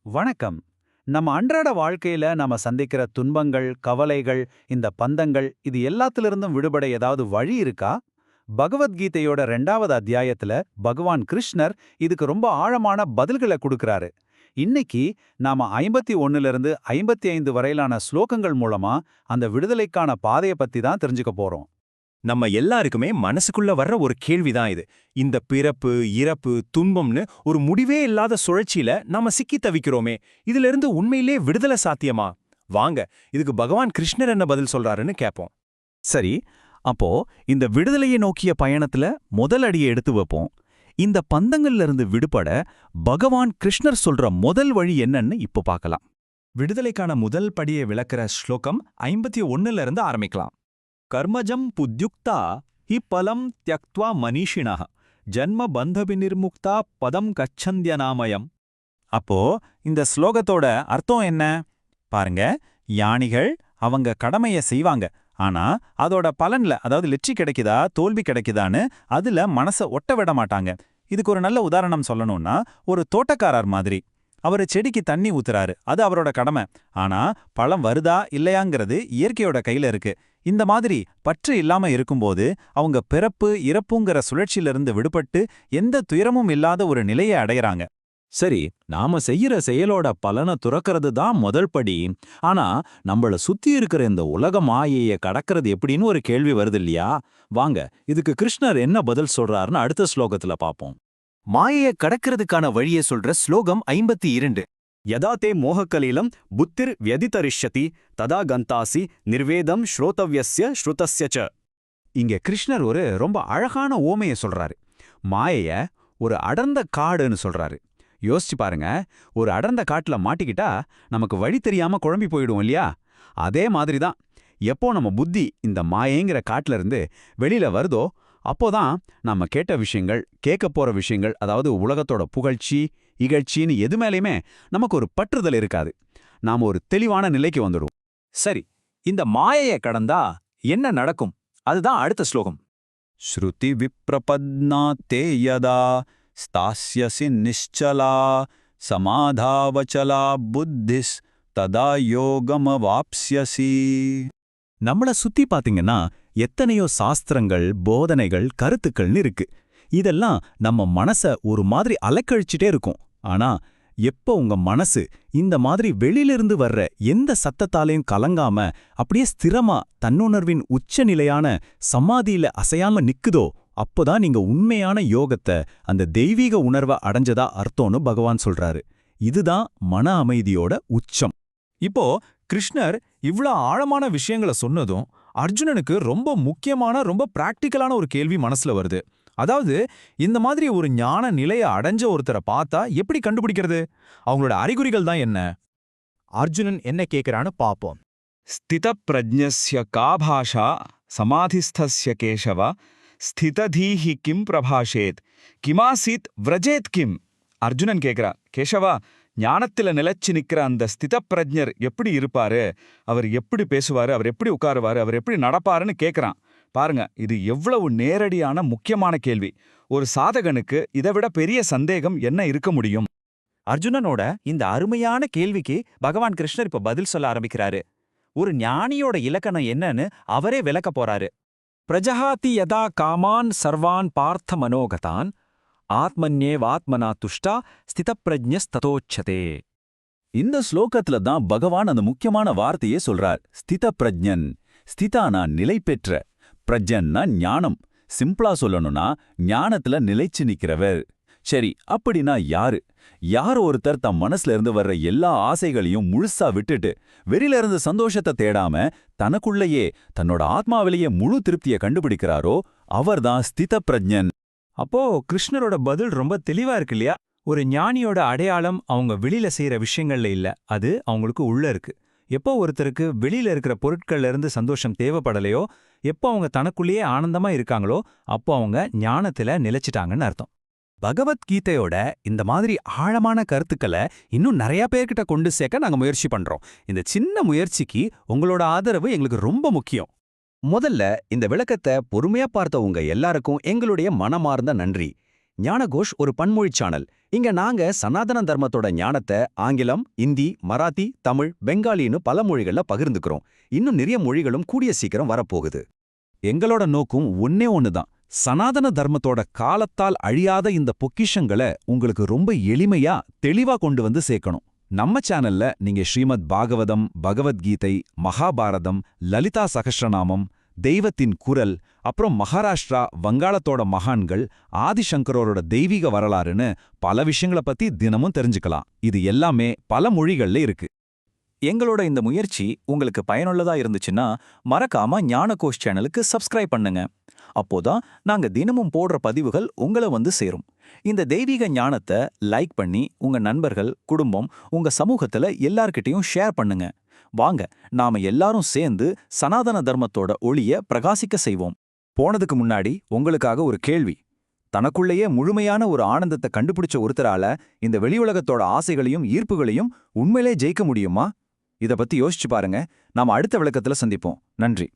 வணக்கம். நம்ம அன்றாட வாழ்க்கையில நாம சந்திக்கிற துன்பங்கள், கவலைகள், இந்த பந்தங்கள் இது எல்லாத்திலிருந்தும் விடுபட ஏதாவது வழி இருக்கா? பகவத்கீதையோட 2வது அத்தியாயத்துல பகவான் கிருஷ்ணர் இதுக்கு ரொம்ப ஆழமான பதில்களை கொடுக்கறாரு. இன்னைக்கு நாம 51லிருந்து 55 வரையிலான ஸ்லோகங்கள் மூலமா அந்த விடுதலைக்கான பாதைய பத்தி தான் தெரிஞ்சுக்க போறோம். நம்ம எல்லாருக்குமே மனசுக்குள்ள வர்ற ஒரு கேள்விதான் இது. இந்த பிறப்பு, இறப்பு, துன்பம்னு ஒரு முடிவே இல்லாத சுழற்சியில நாம சிக்கி தவிக்கிறோமே, இதுல இருந்து உண்மையிலே விடுதலை சாத்தியமா? வாங்க, இதுக்கு பகவான் கிருஷ்ணர் என்ன பதில் சொல்றாருன்னு கேட்போம். சரி, அப்போ இந்த விடுதலையை நோக்கிய பயணத்துல முதல் அடியை எடுத்து வைப்போம். இந்த பந்தங்கள்ல இருந்து விடுபட பகவான் கிருஷ்ணர் சொல்ற முதல் வழி என்னன்னு இப்போ பார்க்கலாம். விடுதலைக்கான முதல் படியை விளக்குற ஸ்லோகம் 51ல இருந்து ஆரம்பிக்கலாம். கர்மஜம் புத்யுக்தா ஹி பலம் த்யக்த்வா மனிஷிணः ஜன்ம பந்தவிநிர்முக்தா பதம் கச்சந்தியநாமயம். அப்போ இந்த ஸ்லோகத்தோட அர்த்தம் என்ன? பாருங்க, ஞானிகள் அவங்க கடமைய செய்வாங்க. ஆனா அதோட பலன்ல, அதாவது வெற்றி கிடைக்குதா தோல்வி கிடைக்குதான்னு அதுல மனச ஒட்ட விட மாட்டாங்க. இதுக்கு ஒரு நல்ல உதாரணம் சொல்லணும்னா, ஒரு தோட்டக்காரர் மாதிரி. அவரு செடிக்கு தண்ணி ஊத்துறாரு, அது அவரோட கடமை. ஆனா பழம் வருதா இல்லையாங்கிறது இயற்கையோட கையில இருக்கு. இந்த மாதிரி பற்று இல்லாம இருக்கும்போது அவங்க பிறப்பு இறப்புங்கிற சுழற்சியிலிருந்து விடுபட்டு எந்த துயரமும் இல்லாத ஒரு நிலையை அடையறாங்க. சரி, நாம செய்யற செயலோட பலனை துறக்கிறது தான் முதல் படி. ஆனா நம்மள சுத்தி இருக்கிற இந்த உலக மாயைய கடக்கிறது எப்படின்னு ஒரு கேள்வி வருது இல்லையா? வாங்க, இதுக்கு கிருஷ்ணர் என்ன பதில் சொல்றாருன்னு அடுத்த ஸ்லோகத்துல பாப்போம். மாயைய கடக்கிறதுக்கான வழியை சொல்ற ஸ்லோகம் 52. யதா தே மோகக்கலீலம் புத்திர் வியதிதரிஷ்யதி ததா கந்தாசி நிர்வேதம் ஸ்ரோதவ்யஸ்ய ஸ்ருதஸ்ய ச. இங்க கிருஷ்ணர் ஒரு ரொம்ப அழகான ஓமைய சொல்றாரு. மாயைய ஒரு அடர்ந்த காடுன்னு சொல்றாரு. யோசிச்சு பாருங்க, ஒரு அடர்ந்த காட்டுல மாட்டிக்கிட்டா நமக்கு வழி தெரியாம குழம்பி போயிடும் இல்லையா? அதே மாதிரி தான் எப்போ நம்ம புத்தி இந்த மாயைங்கிற காட்டுல இருந்து வெளியில வருதோ அப்போதான் நம்ம கேட்ட விஷயங்கள், கேட்க போற விஷயங்கள், அதாவது உலகத்தோட புகழ்ச்சி இகழ்ச்சின்னு எது மேலேயுமே நமக்கு ஒரு பற்றுதல் இருக்காது. நாம ஒரு தெளிவான நிலைக்கு வந்துடுவோம். சரி, இந்த மாயைய கடந்தா என்ன நடக்கும்? அதுதான் அடுத்த ஸ்லோகம். ஸ்ருதி விப்ரபத்னாத்தே யதா ஸ்தாஸ்யசி நிశ్చலா சமாதாவச்சலா புத்திஸ் ததா யோகமவாப்ஸ்யசி. நம்மள சுத்தி பாத்தீங்கன்னா எத்தனையோ சாஸ்திரங்கள், போதனைகள், கருத்துக்கள்னு இருக்கு. இதெல்லாம் நம்ம மனச ஒரு மாதிரி அலைக்கழிச்சிட்டே இருக்கும். ஆனா எப்போ உங்க மனசு இந்த மாதிரி வெளியிலிருந்து வர்ற எந்த சத்தத்தாலையும் கலங்காம அப்படியே ஸ்திரமா தன்னுணர்வின் உச்சநிலையான சமாதியில அசையாம நிக்குதோ, அப்போதான் நீங்க உண்மையான யோகத்தை, அந்த தெய்வீக உணர்வை அடைஞ்சதா அர்த்தம்னு பகவான் சொல்றாரு. இதுதான் மன அமைதியோட உச்சம். இப்போ கிருஷ்ணர் இவ்ளோ ஆழமான விஷயங்களை சொன்னதும் அர்ஜுனனுக்கு ரொம்ப முக்கியமான, ரொம்ப பிராக்டிக்கலான ஒரு கேள்வி மனசுல வருது. அதாவது, இந்த மாதிரி ஒரு ஞான நிலையை அடைஞ்ச ஒருத்தரை பார்த்தா எப்படி கண்டுபிடிக்கிறது? அவங்களோட அறிகுறிகள் தான் என்ன? அர்ஜுனன் என்ன கேக்குறான்னு பாப்போம். ஸ்தித பிரஜ்ஞஸ்ய கா பாஷா சமாதிஸ்தஸ்ய கேசவ ஸ்திததீஹி கிம் பிரபாஷேத் கிமாசீத் விரஜேத் கிம். அர்ஜுனன் கேக்குறா, கேசவா, ஞானத்துல நிலைச்சு நிக்கிற அந்த ஸ்தித பிரஜ்ஞர் எப்படி இருப்பாரு? அவர் எப்படி பேசுவாரு? அவர் எப்படி உட்காருவாரு? அவர் எப்படி நடப்பாருன்னு கேக்குறான். பாருங்க, இது எவ்வளவு நேரடியான முக்கியமான கேள்வி. ஒரு சாதகனுக்கு இதை விட பெரிய சந்தேகம் என்ன இருக்க முடியும்? அர்ஜுனனோட இந்த அருமையான கேள்விக்கு பகவான் கிருஷ்ணர் இப்ப பதில் சொல்ல ஆரம்பிக்கிறாரு. ஒரு ஞானியோட இலக்கணம் என்னன்னு அவரே விளக்க போறாரு. பிரஜஹாதி யதா காமான் சர்வான் பார்த்த மனோகதான் ஆத்மன்யேவாத்மனா துஷ்டா ஸ்திதப்பிரஜ்ஞஸ்ததோச்சதே. இந்த ஸ்லோகத்துல தான் பகவான் அந்த முக்கியமான வார்த்தையே சொல்றார். ஸ்தித பிரஜ்ஞன். ஸ்திதானா நிலை பெற்ற, பிரஜ்ஞன்னா ஞானம். சிம்பிளா சொல்லணும்னா ஞானத்துல நிலைச்சு நிக்கிறவர். சரி, அப்படின்னா யாரு? யார் ஒருத்தர் தம் மனசுல இருந்து வர்ற எல்லா ஆசைகளையும் முழுசா விட்டுட்டு வெளியில இருந்து சந்தோஷத்தை தேடாம தனக்குள்ளேயே தன்னோட ஆத்மாவிலேயே முழு திருப்தியை கண்டுபிடிக்கிறாரோ அவர்தான் ஸ்தித பிரஜ்ஞன். அப்போ கிருஷ்ணரோட பதில் ரொம்ப தெளிவா இருக்கு இல்லையா? ஒரு ஞானியோட அடையாளம் அவங்க வெளியில செய்யற விஷயங்கள்ல இல்ல, அது அவங்களுக்கு உள்ள இருக்கு. எப்போ ஒருத்தருக்கு வெளியில இருக்கிற பொருட்கள்ல இருந்து சந்தோஷம் தேவைப்படலையோ, எப்போ அவங்க தனக்குள்ளேயே ஆனந்தமா இருக்காங்களோ, அப்போ அவங்க ஞானத்துல நிலைச்சிட்டாங்கன்னு அர்த்தம். பகவத்கீதையோட இந்த மாதிரி ஆழமான கருத்துக்களை இன்னும் நிறைய பேர்கிட்ட கொண்டு சேர்க்க நாங்க முயற்சி பண்றோம். இந்த சின்ன முயற்சிக்கு உங்களோட ஆதரவு எங்களுக்கு ரொம்ப முக்கியம். முதல்ல இந்த விளக்கத்தை பொறுமையா பார்த்த உங்க எல்லாருக்கும் எங்களுடைய மனமார்ந்த நன்றி. ஞானகோஷ் ஒரு பன்மொழி சேனல். இங்க நாங்க சனாதன தர்மத்தோட ஞானத்தை ஆங்கிலம், இந்தி, மராத்தி, தமிழ், பெங்காலின்னு பல மொழிகள்ல பகிர்ந்துக்கிறோம். இன்னும் நிறைய மொழிகளும் கூடிய சீக்கிரம் வரப்போகுது. எங்களோட நோக்கம் ஒன்னே ஒண்ணுதான். சனாதன தர்மத்தோட காலத்தால் அழியாத இந்த பொக்கிஷங்களை உங்களுக்கு ரொம்ப எளிமையா தெளிவா கொண்டு வந்து சேர்க்கணும். நம்ம சேனல்ல நீங்க ஸ்ரீமத் பாகவதம், பகவத்கீதை, மகாபாரதம், லலிதா சகஸ்ரநாமம், தெய்வத்தின் குரல், அப்புறம் மகாராஷ்டிரா, வங்காளத்தோட மகான்கள், ஆதிசங்கரோட தெய்வீக வரலாறுன்னு பல விஷயங்களை பத்தி தினமும் தெரிஞ்சுக்கலாம். இது எல்லாமே பல மொழிகள்ல இருக்கு. எங்களோட இந்த முயற்சி உங்களுக்கு பயனுள்ளதா இருந்துச்சுன்னா மறக்காம ஞானகோஷ் சேனலுக்கு சப்ஸ்கிரைப் பண்ணுங்க. அப்போதான் நாங்க தினமும் போடுற பதிவுகள் உங்களை வந்து சேரும். இந்த தெய்வீக ஞானத்தை லைக் பண்ணி உங்க நண்பர்கள், குடும்பம், உங்க சமூகத்துல எல்லார்கிட்டயும் ஷேர் பண்ணுங்க. வாங்க நாம எல்லாரும் சேர்ந்து சனாதன தர்மத்தோட ஒளிய பிரகாசிக்க செய்வோம். போனதுக்கு முன்னாடி உங்களுக்காக ஒரு கேள்வி. தனக்குள்ளேயே முழுமையான ஒரு ஆனந்தத்தை கண்டுபிடிச்ச ஒருத்தரால இந்த வெளியுலகத்தோட ஆசைகளையும் ஈர்ப்புகளையும் உண்மையிலே ஜெயிக்க முடியுமா? இத பத்தி யோசிச்சு பாருங்க. நாம அடுத்த விளக்கத்துல சந்திப்போம். நன்றி.